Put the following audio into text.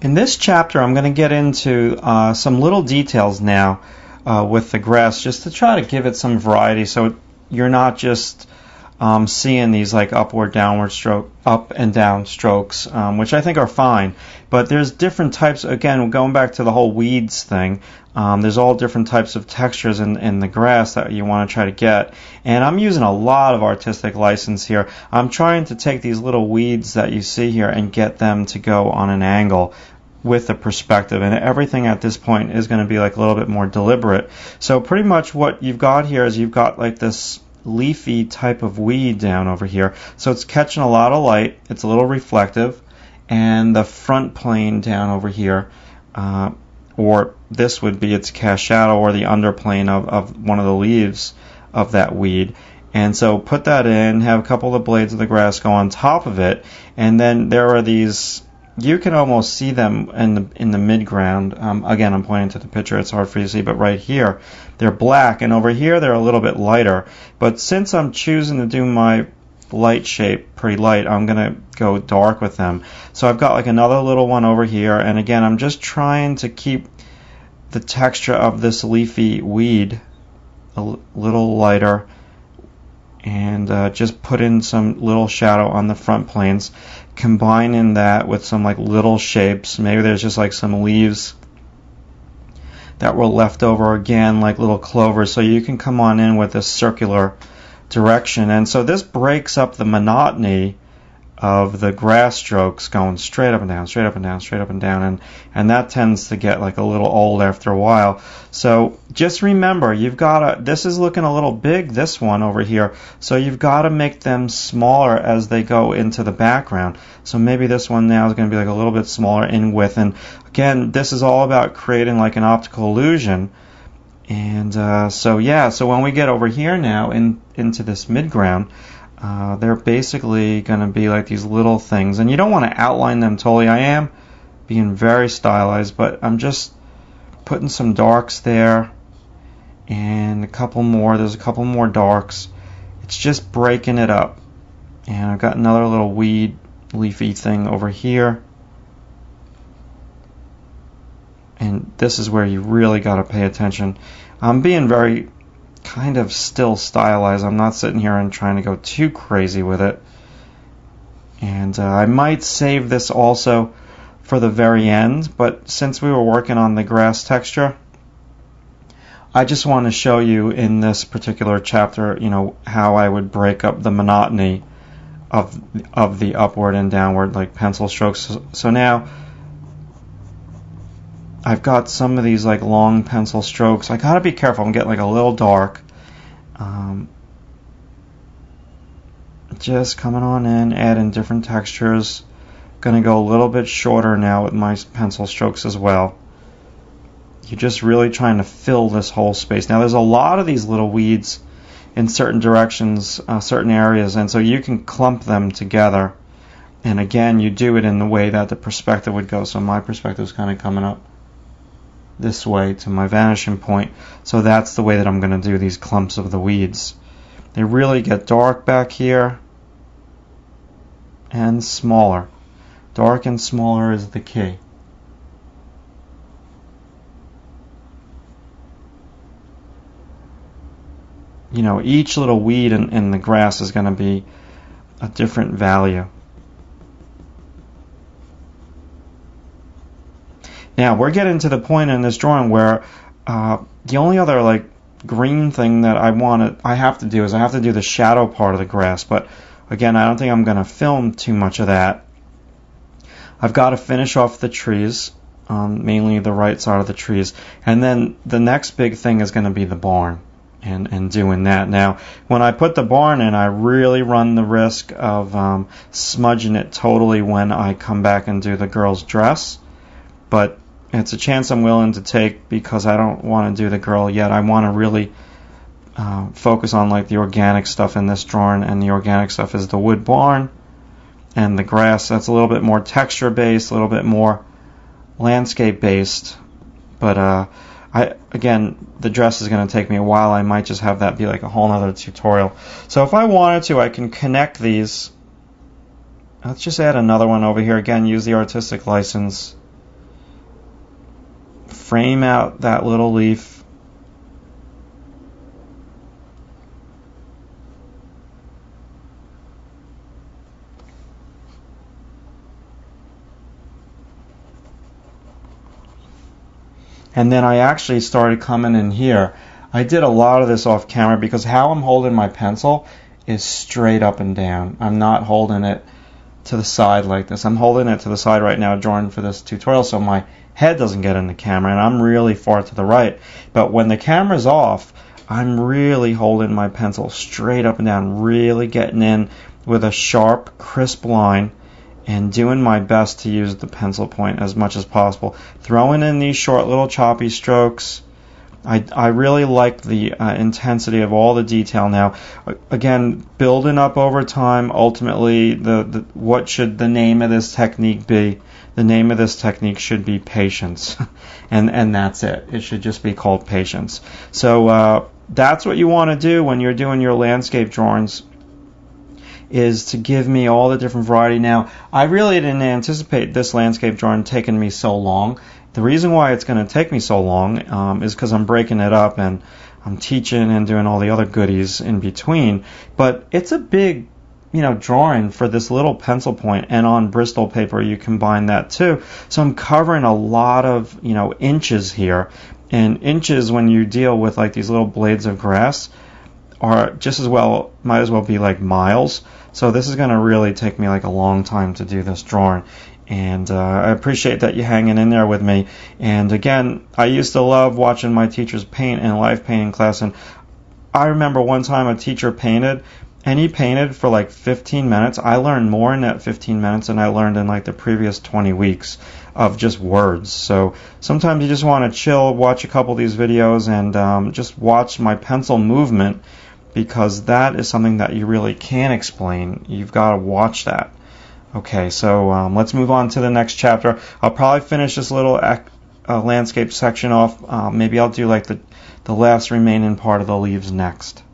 In this chapter, I'm going to get into some little details now with the grass, just to try to give it some variety, so you're not just seeing these like upward, downward stroke, up and down strokes, which I think are fine. But there's different types. Again, going back to the whole weeds thing, there's all different types of textures in the grass that you want to try to get. And I'm using a lot of artistic license here. I'm trying to take these little weeds that you see here and get them to go on an angle with the perspective, and everything at this point is going to be like a little bit more deliberate. So pretty much what you've got here is you've got like this leafy type of weed down over here. So it's catching a lot of light, it's a little reflective, and the front plane down over here, or this would be its cast shadow, or the underplane of one of the leaves of that weed. And so put that in, have a couple of the blades of the grass go on top of it, and then there are these, you can almost see them in the midground. Again, I'm pointing to the picture, it's hard for you to see, but right here they're black, and over here they're a little bit lighter. But since I'm choosing to do my light shape pretty light, I'm going to go dark with them. So I've got like another little one over here, and again, I'm just trying to keep the texture of this leafy weed a little lighter, and just put in some little shadow on the front planes, combining that with some like little shapes. Maybe there's just like some leaves that were left over, again like little clovers, so you can come on in with a circular direction. And so this breaks up the monotony of the grass strokes going straight up and down, straight up and down, straight up and down, and that tends to get like a little old after a while. So just remember, you've got to, this is looking a little big, this one over here, so you've got to make them smaller as they go into the background. So maybe this one now is going to be like a little bit smaller in width, and again, this is all about creating like an optical illusion. And so when we get over here now into this midground, they're basically going to be like these little things, and you don't want to outline them totally. I am being very stylized, but I'm just putting some darks there and a couple more. There's a couple more darks. It's just breaking it up. And I've got another little weed leafy thing over here, and this is where you really got to pay attention. I'm being very kind of still stylized. I'm not sitting here and trying to go too crazy with it. And I might save this also for the very end, but since we were working on the grass texture, I just want to show you in this particular chapter, how I would break up the monotony of the upward and downward like pencil strokes. So now I've got some of these like long pencil strokes. I gotta be careful. I'm getting like a little dark. Just coming on in, adding different textures. Gonna go a little bit shorter now with my pencil strokes as well. You're just really trying to fill this whole space. Now there's a lot of these little weeds in certain directions, certain areas, and so you can clump them together. And again, you do it in the way that the perspective would go. So my perspective is kind of coming up this way to my vanishing point. So that's the way that I'm going to do these clumps of the weeds. They really get dark back here and smaller. Dark and smaller is the key. Each little weed in the grass is going to be a different value. Now we're getting to the point in this drawing where the only other like green thing that I have to do is I have to do the shadow part of the grass. But again, I don't think I'm going to film too much of that. I've got to finish off the trees, mainly the right side of the trees, and then the next big thing is going to be the barn and doing that. Now when I put the barn in, I really run the risk of smudging it totally when I come back and do the girl's dress, but it's a chance I'm willing to take because I don't want to do the girl yet. I want to really focus on like the organic stuff in this drawing, and the organic stuff is the wood barn and the grass. That's a little bit more texture based, a little bit more landscape based, but again, the dress is going to take me a while. I might just have that be like a whole other tutorial. So if I wanted to, I can connect these. Let's just add another one over here. Again, use the artistic license. frame out that little leaf. And then I actually started coming in here. I did a lot of this off camera because how I'm holding my pencil is straight up and down. I'm not holding it to the side like this. I'm holding it to the side right now, drawing for this tutorial, so my head doesn't get in the camera, and I'm really far to the right. But when the camera's off, I'm really holding my pencil straight up and down, really getting in with a sharp, crisp line, and doing my best to use the pencil point as much as possible. Throwing in these short little choppy strokes. I really like the intensity of all the detail now. Again, building up over time. Ultimately, what should the name of this technique be? The name of this technique should be patience. and that's it. It should just be called patience. So that's what you want to do when you're doing your landscape drawings, is to give me all the different variety. Now, I really didn't anticipate this landscape drawing taking me so long. The reason why it's going to take me so long is because I'm breaking it up and I'm teaching and doing all the other goodies in between. But it's a big, drawing for this little pencil point, and on Bristol paper you combine that too. So I'm covering a lot of, inches here. And inches, when you deal with like these little blades of grass, are just might as well be like miles. So this is going to really take me like a long time to do this drawing. And I appreciate that you're hanging in there with me. And again, I used to love watching my teachers paint in life painting class. And I remember one time a teacher painted, and he painted for like 15 minutes. I learned more in that 15 minutes than I learned in like the previous 20 weeks of just words. So sometimes you just want to chill, watch a couple of these videos, and just watch my pencil movement, because that is something that you really can't explain. You've got to watch that. Okay, so let's move on to the next chapter. I'll probably finish this little landscape section off. Maybe I'll do like the last remaining part of the leaves next.